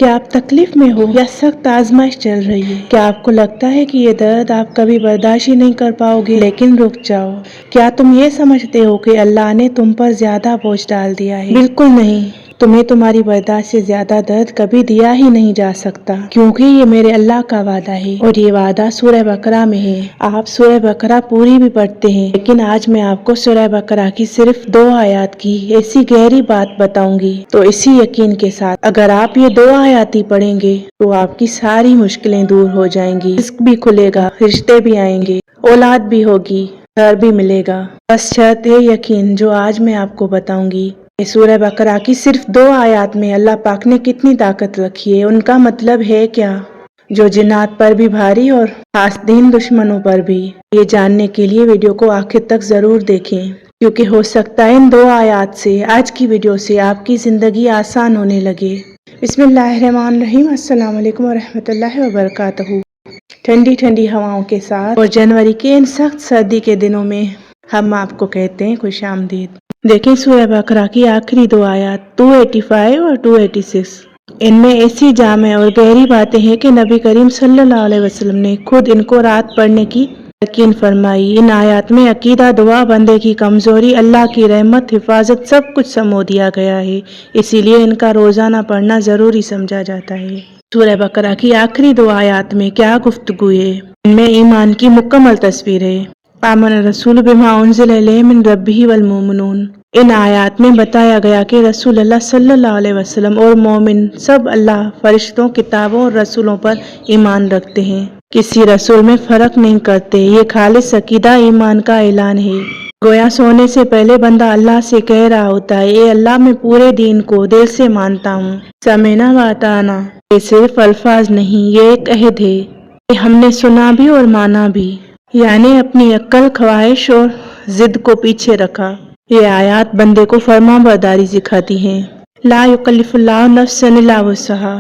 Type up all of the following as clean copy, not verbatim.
کیا آپ تکلیف میں ہو یا سخت آزمائش چل رہی ہے؟ کیا آپ کو لگتا ہے کہ یہ درد آپ کبھی برداشت ہی نہیں کر پاؤ گے؟ لیکن رک جاؤ، کیا تم یہ سمجھتے ہو کہ اللہ نے تم پر زیادہ بوجھ ڈال دیا ہے؟ بالکل نہیں، تمہیں تمہاری برداشت سے زیادہ درد کبھی دیا ہی نہیں جا سکتا، کیونکہ یہ میرے اللہ کا وعدہ ہے، اور یہ وعدہ سورہ بقرہ میں ہے۔ آپ سورہ بقرہ پوری بھی پڑھتے ہیں، لیکن آج میں آپ کو سورہ بقرہ کی صرف 2 آیات کی ایسی گہری بات بتاؤں گی، تو اسی یقین کے ساتھ اگر آپ یہ 2 آیات ہی پڑھیں گے تو آپ کی ساری مشکلیں دور ہو جائیں گی، رزق بھی کھلے گا، رشتے بھی آئیں گے، اولاد بھی ہوگی، گھر بھی ملے گا۔ بس شرط ہے یقین، جو آج میں آپ کو بتاؤں گی۔ سورہ بقرہ کی صرف 2 آیات میں اللہ پاک نے کتنی طاقت رکھی ہے، ان کا مطلب ہے کیا، جو جنات پر بھی بھاری اور حاسدین دشمنوں پر بھی۔ یہ جاننے کے لیے ویڈیو کو آخر تک ضرور دیکھیں، کیونکہ ہو سکتا ہے ان 2 آیات سے، آج کی ویڈیو سے آپ کی زندگی آسان ہونے لگے۔ بسم اللہ الرحمن الرحیم۔ السلام علیکم ورحمۃ اللہ وبرکاتہ۔ ٹھنڈی ٹھنڈی ہواؤں کے ساتھ اور جنوری کے ان سخت سردی کے دنوں میں ہم آپ کو کہتے ہیں خوش آمدید۔ دیکھیں سورہ بقرہ کی آخری 2 آیات 285 اور 286، ان میں ایسی جامع اور گہری باتیں ہیں کہ نبی کریم صلی اللہ علیہ وسلم نے خود ان کو رات پڑھنے کی تلقین فرمائی۔ ان آیات میں عقیدہ، دعا، بندے کی کمزوری، اللہ کی رحمت، حفاظت سب کچھ سمو دیا گیا ہے، اسی لیے ان کا روزانہ پڑھنا ضروری سمجھا جاتا ہے۔ سورہ بقرہ کی آخری 2 آیات میں کیا گفتگو ہے؟ ان میں ایمان کی مکمل تصویر ہے۔ آمن الرسول بما انزل الیہ من ربہ والمؤمنون۔ ان آیات میں بتایا گیا کہ رسول اللہ صلی اللہ علیہ وسلم اور مومن سب اللہ، فرشتوں، کتابوں اور رسولوں پر ایمان رکھتے ہیں، کسی رسول میں فرق نہیں کرتے۔ یہ خالص عقیدہ ایمان کا اعلان ہے، گویا سونے سے پہلے بندہ اللہ سے کہہ رہا ہوتا ہے، اے اللہ میں پورے دین کو دل سے مانتا ہوں، سمعنا واطعنا۔ یہ صرف الفاظ نہیں، یہ ایک عہد ہے کہ ہم نے سنا بھی اور مانا بھی، یعنی اپنی عقل، خواہش اور ضد کو پیچھے رکھا۔ یہ آیات بندے کو فرما برداری سکھاتی ہیں۔ لا یکلف اللہ نفسا الا وسعها،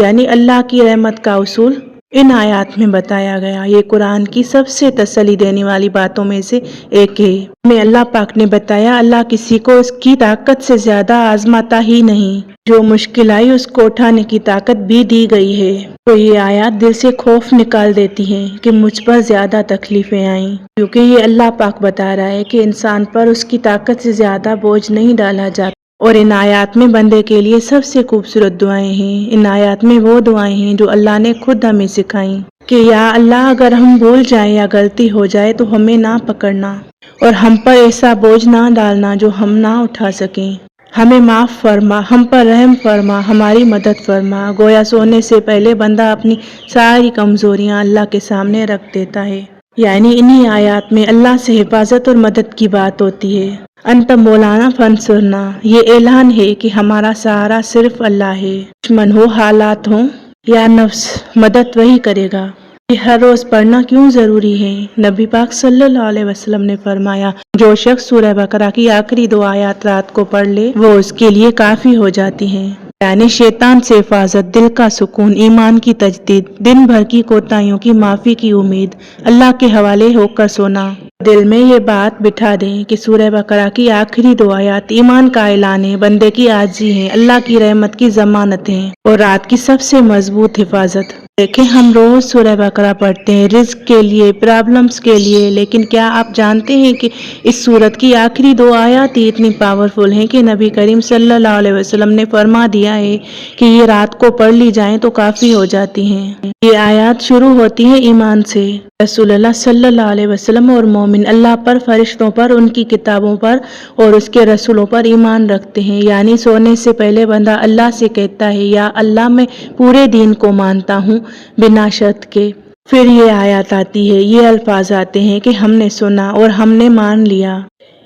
یعنی اللہ کی رحمت کا اصول ان آیات میں بتایا گیا۔ یہ قرآن کی سب سے تسلی دینے والی باتوں میں سے ایک ہے۔ ہمیں اللہ پاک نے بتایا، اللہ کسی کو اس کی طاقت سے زیادہ آزماتا ہی نہیں، جو مشکل آئی اس کو اٹھانے کی طاقت بھی دی گئی ہے۔ تو یہ آیات دل سے خوف نکال دیتی ہیں کہ مجھ پر زیادہ تکلیفیں آئیں، کیونکہ یہ اللہ پاک بتا رہا ہے کہ انسان پر اس کی طاقت سے زیادہ بوجھ نہیں ڈالا جاتا۔ اور ان آیات میں بندے کے لیے سب سے خوبصورت دعائیں ہیں۔ ان آیات میں وہ دعائیں ہیں جو اللہ نے خود ہمیں سکھائیں کہ یا اللہ اگر ہم بھول جائیں یا غلطی ہو جائے تو ہمیں نہ پکڑنا، اور ہم پر ایسا بوجھ نہ ڈالنا جو ہم نہ اٹھا سکیں، ہمیں معاف فرما، ہم پر رحم فرما، ہماری مدد فرما۔ گویا سونے سے پہلے بندہ اپنی ساری کمزوریاں اللہ کے سامنے رکھ دیتا ہے، یعنی انہی آیات میں اللہ سے حفاظت اور مدد کی بات ہوتی ہے۔ انت مولانا فانصرنا، یہ اعلان ہے کہ ہمارا سہارا صرف اللہ ہے، دشمن ہو، حالات ہوں یا نفس، مدد وہی کرے گا۔ یہ ہر روز پڑھنا کیوں ضروری ہے؟ نبی پاک صلی اللہ علیہ وسلم نے فرمایا، جو شخص سورہ بقرہ کی آخری 2 آیات رات کو پڑھ لے وہ اس کے لیے کافی ہو جاتی ہیں، یعنی شیطان سے حفاظت، دل کا سکون، ایمان کی تجدید، دن بھر کی کوتاہیوں کی معافی کی امید، اللہ کے حوالے ہو کر سونا۔ دل میں یہ بات بٹھا دیں کہ سورہ بقرہ کی آخری 2 آیات ایمان کا اعلان ہے، بندے کی عاجزی ہے، اللہ کی رحمت کی ضمانت ہے، اور رات کی سب سے مضبوط حفاظت۔ دیکھیں ہم روز سورہ بقرہ پڑھتے ہیں رزق کے لیے، پرابلمز کے لیے، لیکن کیا آپ جانتے ہیں کہ اس سورت کی آخری 2 آیات ہی اتنی پاورفل ہیں کہ نبی کریم صلی اللہ علیہ وسلم نے فرما دیا ہے کہ یہ رات کو پڑھ لی جائیں تو کافی ہو جاتی ہیں۔ یہ آیات شروع ہوتی ہیں ایمان سے۔ رسول اللہ صلی اللہ علیہ وسلم اور مومن اللہ پر، فرشتوں پر، ان کی کتابوں پر اور اس کے رسولوں پر ایمان رکھتے ہیں، یعنی سونے سے پہلے بندہ اللہ سے کہتا ہے، یا اللہ میں پورے دین کو مانتا ہوں بنا شرط کے۔ پھر یہ آیات آتی ہے، یہ الفاظ آتے ہیں کہ ہم نے سنا اور ہم نے مان لیا۔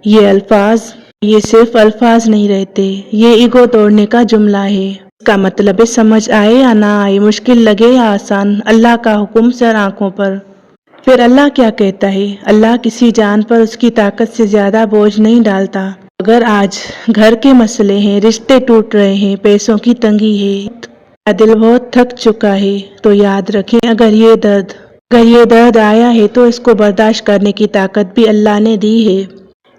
یہ الفاظ، یہ صرف الفاظ نہیں رہتے، یہ ایگو توڑنے کا جملہ ہے۔ اس کا مطلب ہے سمجھ آئے یا نہ آئے، مشکل لگے یا آسان، اللہ کا حکم سر آنکھوں پر۔ پھر اللہ کیا کہتا ہے؟ اللہ کسی جان پر اس کی طاقت سے زیادہ بوجھ نہیں ڈالتا۔ اگر آج گھر کے مسئلے ہیں، رشتے ٹوٹ رہے ہیں، پیسوں کی تنگی ہے یا دل بہت تھک چکا ہے، تو یاد رکھیں اگر یہ درد آیا ہے تو اس کو برداشت کرنے کی طاقت بھی اللہ نے دی ہے۔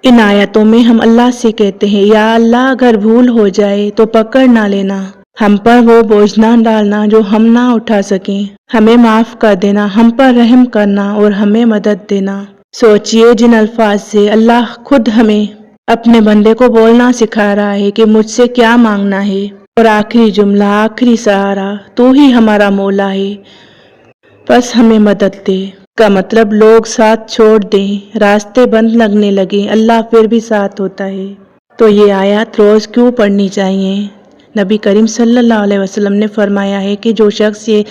ان آیتوں میں ہم اللہ سے کہتے ہیں، یا اللہ اگر بھول ہو جائے تو پکڑ نہ لینا، ہم پر وہ بوجھ نہ ڈالنا جو ہم نہ اٹھا سکیں، ہمیں معاف کر دینا، ہم پر رحم کرنا اور ہمیں مدد دینا۔ سوچئے جن الفاظ سے اللہ خود ہمیں اپنے بندے کو بولنا سکھا رہا ہے کہ مجھ سے کیا مانگنا ہے، اور آخری جملہ، آخری سہارا، تو ہی ہمارا مولا ہے، بس ہمیں مدد دے۔ کا مطلب لوگ ساتھ چھوڑ دیں، راستے بند لگنے لگیں، اللہ پھر بھی ساتھ ہوتا ہے۔ تو یہ آیات روز کیوں پڑھنی چاہیے؟ نبی کریم صلی اللہ علیہ وسلم نے فرمایا ہے کہ جو شخص یہ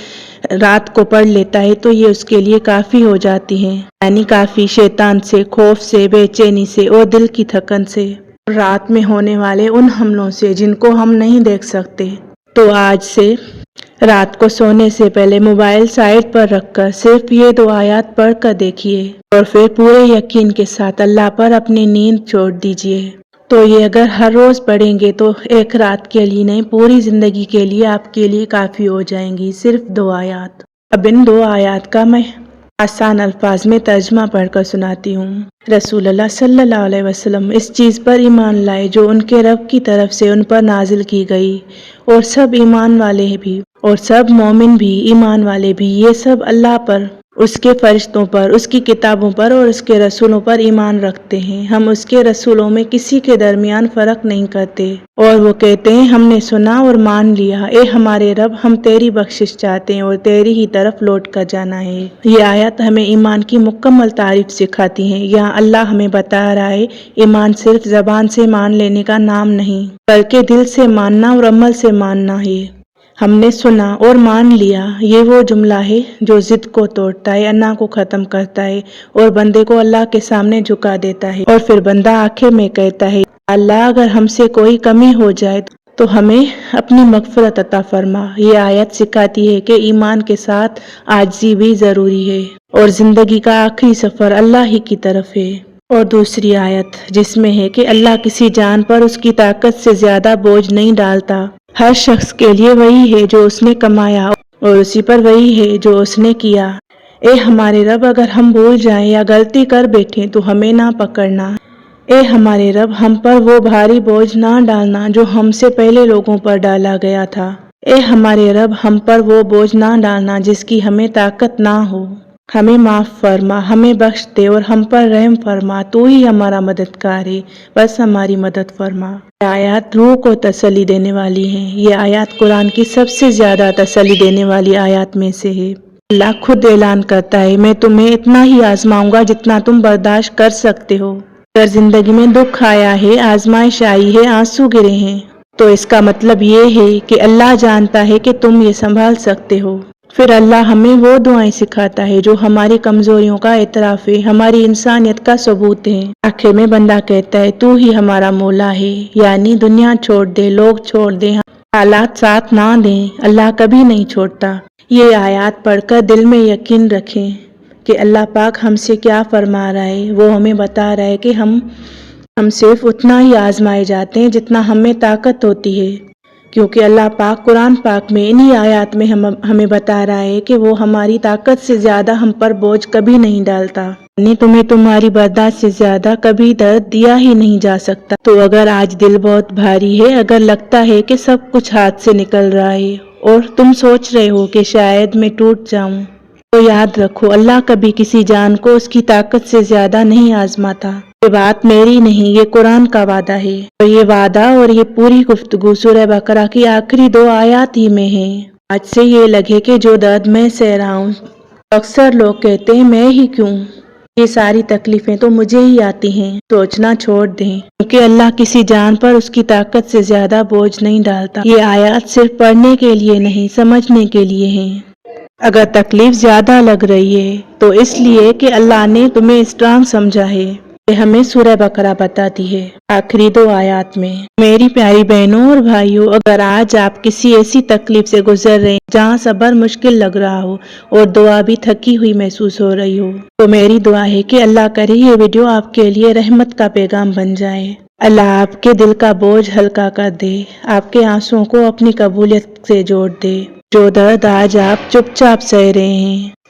رات کو پڑھ لیتا ہے تو یہ اس کے لیے کافی ہو جاتی ہے، یعنی کافی شیطان سے، خوف سے، بے چینی سے اور دل کی تھکن سے، رات میں ہونے والے ان حملوں سے جن کو ہم نہیں دیکھ سکتے۔ تو آج سے رات کو سونے سے پہلے موبائل سائڈ پر رکھ کر صرف یہ 2 آیات پڑھ کر دیکھیے اور پھر پورے یقین کے ساتھ اللہ پر اپنی نیند چھوڑ دیجیے۔ تو یہ اگر ہر روز پڑھیں گے تو ایک رات کے لیے نہیں، پوری زندگی کے لیے آپ کے لیے کافی ہو جائیں گی، صرف 2 آیات۔ اب ان 2 آیات کا میں آسان الفاظ میں ترجمہ پڑھ کر سناتی ہوں۔ رسول اللہ صلی اللہ علیہ وسلم اس چیز پر ایمان لائے جو ان کے رب کی طرف سے ان پر نازل کی گئی، اور سب ایمان والے بھی، اور سب مومن بھی، ایمان والے بھی، یہ سب اللہ پر، اس کے فرشتوں پر، اس کی کتابوں پر اور اس کے رسولوں پر ایمان رکھتے ہیں۔ ہم اس کے رسولوں میں کسی کے درمیان فرق نہیں کرتے، اور وہ کہتے ہیں ہم نے سنا اور مان لیا، اے ہمارے رب ہم تیری بخشش چاہتے ہیں اور تیری ہی طرف لوٹ کر جانا ہے۔ یہ آیت ہمیں ایمان کی مکمل تعریف سکھاتی ہے۔ یہاں اللہ ہمیں بتا رہا ہے ایمان صرف زبان سے مان لینے کا نام نہیں، بلکہ دل سے ماننا اور عمل سے ماننا ہے۔ ہم نے سنا اور مان لیا، یہ وہ جملہ ہے جو ضد کو توڑتا ہے، انا کو ختم کرتا ہے اور بندے کو اللہ کے سامنے جھکا دیتا ہے، اور پھر بندہ آخر میں کہتا ہے اللہ اگر ہم سے کوئی کمی ہو جائے تو ہمیں اپنی مغفرت عطا فرما۔ یہ آیت سکھاتی ہے کہ ایمان کے ساتھ عاجزی بھی ضروری ہے، اور زندگی کا آخری سفر اللہ ہی کی طرف ہے۔ اور دوسری آیت جس میں ہے کہ اللہ کسی جان پر اس کی طاقت سے زیادہ بوجھ نہیں ڈالتا، ہر شخص کے لیے وہی ہے جو اس نے کمایا اور اسی پر وہی ہے جو اس نے کیا۔ اے ہمارے رب اگر ہم بھول جائیں یا غلطی کر بیٹھیں تو ہمیں نہ پکڑنا، اے ہمارے رب ہم پر وہ بھاری بوجھ نہ ڈالنا جو ہم سے پہلے لوگوں پر ڈالا گیا تھا، اے ہمارے رب ہم پر وہ بوجھ نہ ڈالنا جس کی ہمیں طاقت نہ ہو، ہمیں معاف فرما، ہمیں بخش دے اور ہم پر رحم فرما، تو ہی ہمارا مددگار ہے، بس ہماری مدد فرما۔ یہ آیات روح کو تسلی دینے والی ہیں۔ یہ آیات قرآن کی سب سے زیادہ تسلی دینے والی آیات میں سے ہے۔ اللہ خود اعلان کرتا ہے میں تمہیں اتنا ہی آزماؤں گا جتنا تم برداشت کر سکتے ہو۔ اگر زندگی میں دکھ آیا ہے، آزمائش آئی ہے، آنسو گرے ہیں، تو اس کا مطلب یہ ہے کہ اللہ جانتا ہے کہ تم یہ سنبھال سکتے ہو۔ پھر اللہ ہمیں وہ دعائیں سکھاتا ہے جو ہماری کمزوریوں کا اعتراف ہے، ہماری انسانیت کا ثبوت ہے۔ آخر میں بندہ کہتا ہے تو ہی ہمارا مولا ہے، یعنی دنیا چھوڑ دے، لوگ چھوڑ دیں، حالات ساتھ نہ دیں، اللہ کبھی نہیں چھوڑتا۔ یہ آیات پڑھ کر دل میں یقین رکھیں کہ اللہ پاک ہم سے کیا فرما رہا ہے۔ وہ ہمیں بتا رہا ہے کہ ہم صرف اتنا ہی آزمائے جاتے ہیں جتنا ہمیں طاقت ہوتی ہے، کیونکہ اللہ پاک قرآن پاک میں انہی آیات میں ہمیں بتا رہا ہے کہ وہ ہماری طاقت سے زیادہ ہم پر بوجھ کبھی نہیں ڈالتا، یعنی تمہیں تمہاری برداشت سے زیادہ کبھی درد دیا ہی نہیں جا سکتا۔ تو اگر آج دل بہت بھاری ہے، اگر لگتا ہے کہ سب کچھ ہاتھ سے نکل رہا ہے اور تم سوچ رہے ہو کہ شاید میں ٹوٹ جاؤں، تو یاد رکھو اللہ کبھی کسی جان کو اس کی طاقت سے زیادہ نہیں آزماتا۔ یہ بات میری نہیں، یہ قرآن کا وعدہ ہے، اور یہ وعدہ اور یہ پوری گفتگو سورہ بقرہ کی آخری 2 آیات ہی میں ہے۔ آج سے یہ لگے کہ جو درد میں سہ رہا ہوں، اکثر لوگ کہتے ہیں میں ہی کیوں، یہ ساری تکلیفیں تو مجھے ہی آتی ہیں، سوچنا چھوڑ دیں، کیونکہ اللہ کسی جان پر اس کی طاقت سے زیادہ بوجھ نہیں ڈالتا۔ یہ آیات صرف پڑھنے کے لیے نہیں، سمجھنے کے لیے ہیں۔ اگر تکلیف زیادہ لگ رہی ہے تو اس لیے کہ اللہ نے تمہیں اسٹرانگ سمجھا ہے، یہ ہمیں سورہ بقرہ بتاتی ہے آخری 2 آیات میں۔ میری پیاری بہنوں اور بھائیوں، اگر آج آپ کسی ایسی تکلیف سے گزر رہے ہیں جہاں صبر مشکل لگ رہا ہو اور دعا بھی تھکی ہوئی محسوس ہو رہی ہو، تو میری دعا ہے کہ اللہ کرے یہ ویڈیو آپ کے لیے رحمت کا پیغام بن جائے۔ اللہ آپ کے دل کا بوجھ ہلکا کر دے، آپ کے آنسوؤں کو اپنی قبولیت سے جوڑ دے۔ جو درد آج آپ چپ چاپ سہ رہے ہیں،